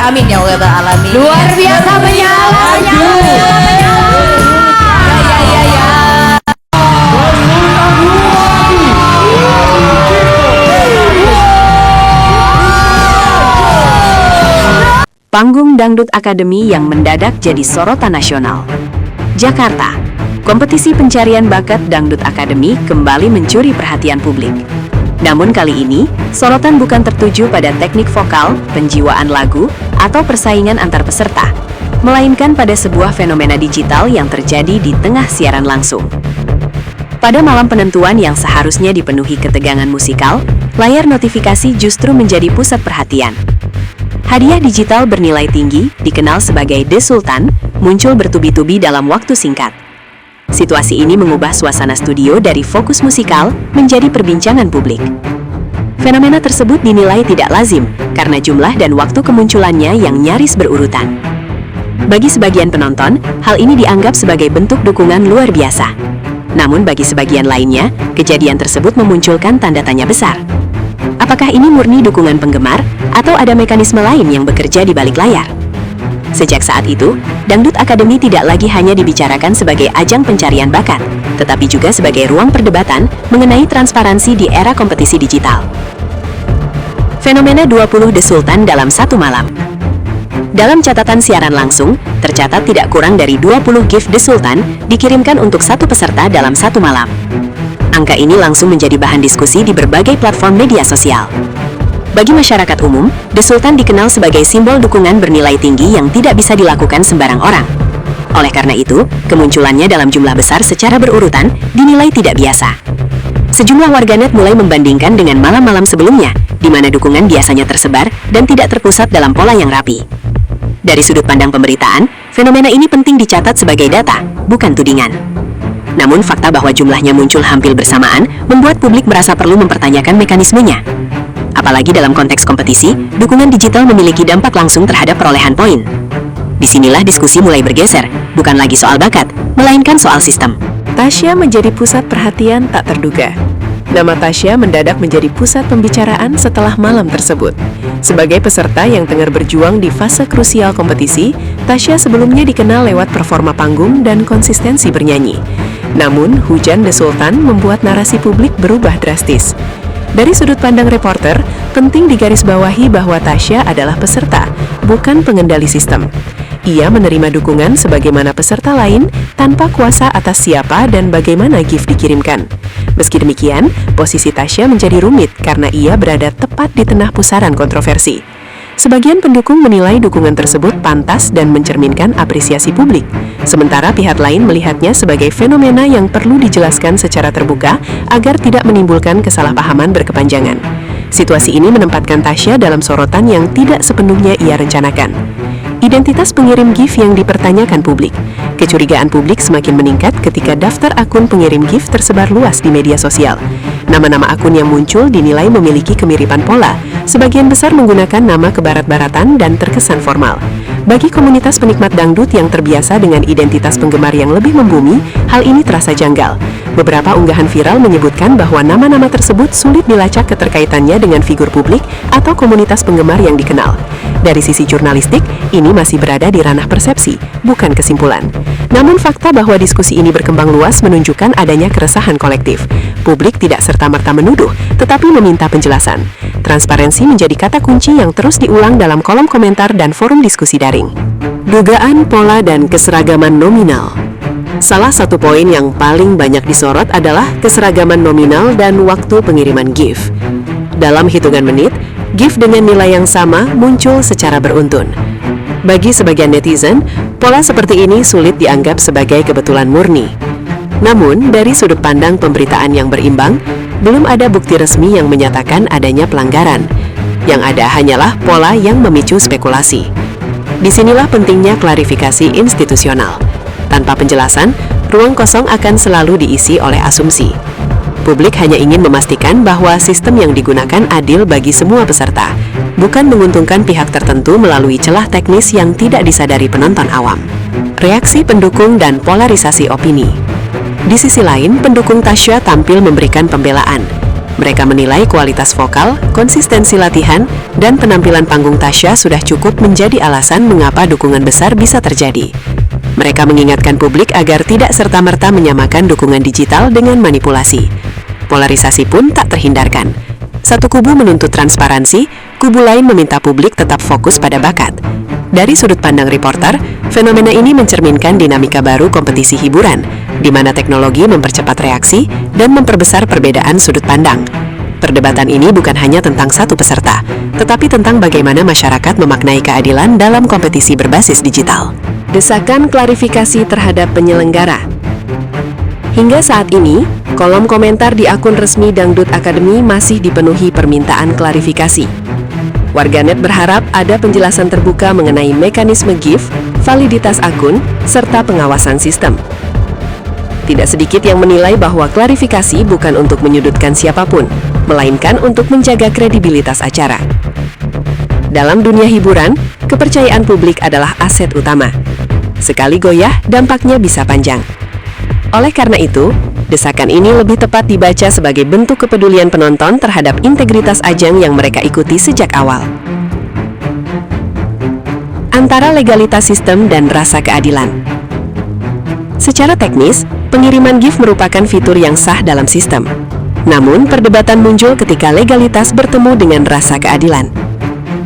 amin ya Allah alamin. Luar biasa menyala. Ya. Panggung Dangdut Akademi yang mendadak jadi sorotan nasional. Jakarta, kompetisi pencarian bakat Dangdut Akademi kembali mencuri perhatian publik. Namun kali ini, sorotan bukan tertuju pada teknik vokal, penjiwaan lagu, atau persaingan antar peserta, melainkan pada sebuah fenomena digital yang terjadi di tengah siaran langsung. Pada malam penentuan yang seharusnya dipenuhi ketegangan musikal, layar notifikasi justru menjadi pusat perhatian. Hadiah digital bernilai tinggi, dikenal sebagai The Sultan, muncul bertubi-tubi dalam waktu singkat. Situasi ini mengubah suasana studio dari fokus musikal menjadi perbincangan publik. Fenomena tersebut dinilai tidak lazim karena jumlah dan waktu kemunculannya yang nyaris berurutan. Bagi sebagian penonton, hal ini dianggap sebagai bentuk dukungan luar biasa. Namun bagi sebagian lainnya, kejadian tersebut memunculkan tanda tanya besar. Apakah ini murni dukungan penggemar, atau ada mekanisme lain yang bekerja di balik layar? Sejak saat itu, Dangdut Akademi tidak lagi hanya dibicarakan sebagai ajang pencarian bakat, tetapi juga sebagai ruang perdebatan mengenai transparansi di era kompetisi digital. Fenomena 20 The Sultan dalam satu malam. Dalam catatan siaran langsung, tercatat tidak kurang dari 20 gift The Sultan dikirimkan untuk satu peserta dalam satu malam. Angka ini langsung menjadi bahan diskusi di berbagai platform media sosial. Bagi masyarakat umum, The Sultan dikenal sebagai simbol dukungan bernilai tinggi yang tidak bisa dilakukan sembarang orang. Oleh karena itu, kemunculannya dalam jumlah besar secara berurutan dinilai tidak biasa. Sejumlah warganet mulai membandingkan dengan malam-malam sebelumnya, di mana dukungan biasanya tersebar dan tidak terpusat dalam pola yang rapi. Dari sudut pandang pemberitaan, fenomena ini penting dicatat sebagai data, bukan tudingan. Namun fakta bahwa jumlahnya muncul hampir bersamaan membuat publik merasa perlu mempertanyakan mekanismenya. Apalagi dalam konteks kompetisi, dukungan digital memiliki dampak langsung terhadap perolehan poin. Disinilah diskusi mulai bergeser, bukan lagi soal bakat, melainkan soal sistem. Tasya menjadi pusat perhatian tak terduga. Nama Tasya mendadak menjadi pusat pembicaraan setelah malam tersebut. Sebagai peserta yang tengah berjuang di fase krusial kompetisi, Tasya sebelumnya dikenal lewat performa panggung dan konsistensi bernyanyi. Namun, hujan The Sultan membuat narasi publik berubah drastis. Dari sudut pandang reporter, penting digarisbawahi bahwa Tasya adalah peserta, bukan pengendali sistem. Ia menerima dukungan sebagaimana peserta lain tanpa kuasa atas siapa dan bagaimana gift dikirimkan. Meski demikian, posisi Tasya menjadi rumit karena ia berada tepat di tengah pusaran kontroversi. Sebagian pendukung menilai dukungan tersebut pantas dan mencerminkan apresiasi publik. Sementara pihak lain melihatnya sebagai fenomena yang perlu dijelaskan secara terbuka agar tidak menimbulkan kesalahpahaman berkepanjangan. Situasi ini menempatkan Tasya dalam sorotan yang tidak sepenuhnya ia rencanakan. Identitas pengirim gift yang dipertanyakan publik. Kecurigaan publik semakin meningkat ketika daftar akun pengirim gift tersebar luas di media sosial. Nama-nama akun yang muncul dinilai memiliki kemiripan pola, sebagian besar menggunakan nama kebarat-baratan dan terkesan formal. Bagi komunitas penikmat dangdut yang terbiasa dengan identitas penggemar yang lebih membumi, hal ini terasa janggal. Beberapa unggahan viral menyebutkan bahwa nama-nama tersebut sulit dilacak keterkaitannya dengan figur publik atau komunitas penggemar yang dikenal. Dari sisi jurnalistik, ini masih berada di ranah persepsi, bukan kesimpulan. Namun fakta bahwa diskusi ini berkembang luas menunjukkan adanya keresahan kolektif. Publik tidak serta-merta menuduh, tetapi meminta penjelasan. Transparansi menjadi kata kunci yang terus diulang dalam kolom komentar dan forum diskusi daring. Dugaan pola dan keseragaman nominal. Salah satu poin yang paling banyak disorot adalah keseragaman nominal dan waktu pengiriman gift. Dalam hitungan menit, gift dengan nilai yang sama muncul secara beruntun. Bagi sebagian netizen, pola seperti ini sulit dianggap sebagai kebetulan murni. Namun, dari sudut pandang pemberitaan yang berimbang, belum ada bukti resmi yang menyatakan adanya pelanggaran. Yang ada hanyalah pola yang memicu spekulasi. Disinilah pentingnya klarifikasi institusional. Tanpa penjelasan, ruang kosong akan selalu diisi oleh asumsi. Publik hanya ingin memastikan bahwa sistem yang digunakan adil bagi semua peserta, bukan menguntungkan pihak tertentu melalui celah teknis yang tidak disadari penonton awam. Reaksi pendukung dan polarisasi opini. Di sisi lain, pendukung Tasya tampil memberikan pembelaan. Mereka menilai kualitas vokal, konsistensi latihan, dan penampilan panggung Tasya sudah cukup menjadi alasan mengapa dukungan besar bisa terjadi. Mereka mengingatkan publik agar tidak serta-merta menyamakan dukungan digital dengan manipulasi. Polarisasi pun tak terhindarkan. Satu kubu menuntut transparansi, kubu lain meminta publik tetap fokus pada bakat. Dari sudut pandang reporter, fenomena ini mencerminkan dinamika baru kompetisi hiburan, di mana teknologi mempercepat reaksi dan memperbesar perbedaan sudut pandang. Perdebatan ini bukan hanya tentang satu peserta, tetapi tentang bagaimana masyarakat memaknai keadilan dalam kompetisi berbasis digital. Desakan klarifikasi terhadap penyelenggara. Hingga saat ini, kolom komentar di akun resmi Dangdut Academy masih dipenuhi permintaan klarifikasi. Warganet berharap ada penjelasan terbuka mengenai mekanisme gift, validitas akun, serta pengawasan sistem. Tidak sedikit yang menilai bahwa klarifikasi bukan untuk menyudutkan siapapun, melainkan untuk menjaga kredibilitas acara. Dalam dunia hiburan, kepercayaan publik adalah aset utama. Sekali goyah, dampaknya bisa panjang. Oleh karena itu, desakan ini lebih tepat dibaca sebagai bentuk kepedulian penonton terhadap integritas ajang yang mereka ikuti sejak awal. Antara legalitas sistem dan rasa keadilan. Secara teknis, pengiriman gift merupakan fitur yang sah dalam sistem. Namun, perdebatan muncul ketika legalitas bertemu dengan rasa keadilan.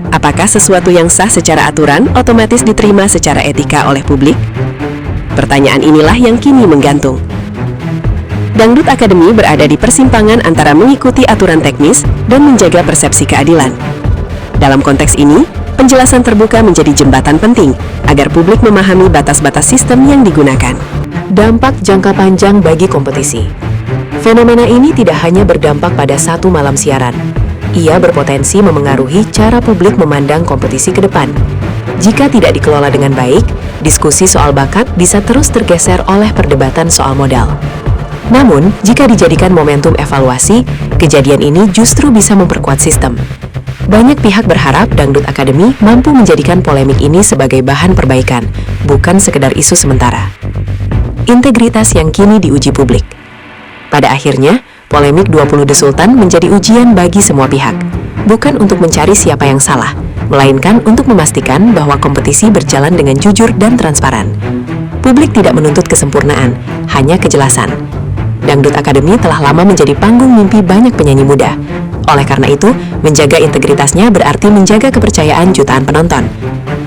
Apakah sesuatu yang sah secara aturan otomatis diterima secara etika oleh publik? Pertanyaan inilah yang kini menggantung. Dangdut Academy berada di persimpangan antara mengikuti aturan teknis dan menjaga persepsi keadilan. Dalam konteks ini, penjelasan terbuka menjadi jembatan penting agar publik memahami batas-batas sistem yang digunakan. Dampak jangka panjang bagi kompetisi. Fenomena ini tidak hanya berdampak pada satu malam siaran. Ia berpotensi memengaruhi cara publik memandang kompetisi ke depan. Jika tidak dikelola dengan baik, diskusi soal bakat bisa terus tergeser oleh perdebatan soal modal. Namun, jika dijadikan momentum evaluasi, kejadian ini justru bisa memperkuat sistem. Banyak pihak berharap Dangdut Academy mampu menjadikan polemik ini sebagai bahan perbaikan, bukan sekedar isu sementara. Integritas yang kini diuji publik. Pada akhirnya, polemik 20 The Sultan menjadi ujian bagi semua pihak, bukan untuk mencari siapa yang salah, melainkan untuk memastikan bahwa kompetisi berjalan dengan jujur dan transparan. Publik tidak menuntut kesempurnaan, hanya kejelasan. Dangdut Academy telah lama menjadi panggung mimpi banyak penyanyi muda. Oleh karena itu, menjaga integritasnya berarti menjaga kepercayaan jutaan penonton.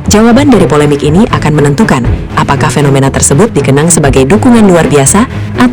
Jawaban dari polemik ini akan menentukan apakah fenomena tersebut dikenang sebagai dukungan luar biasa atau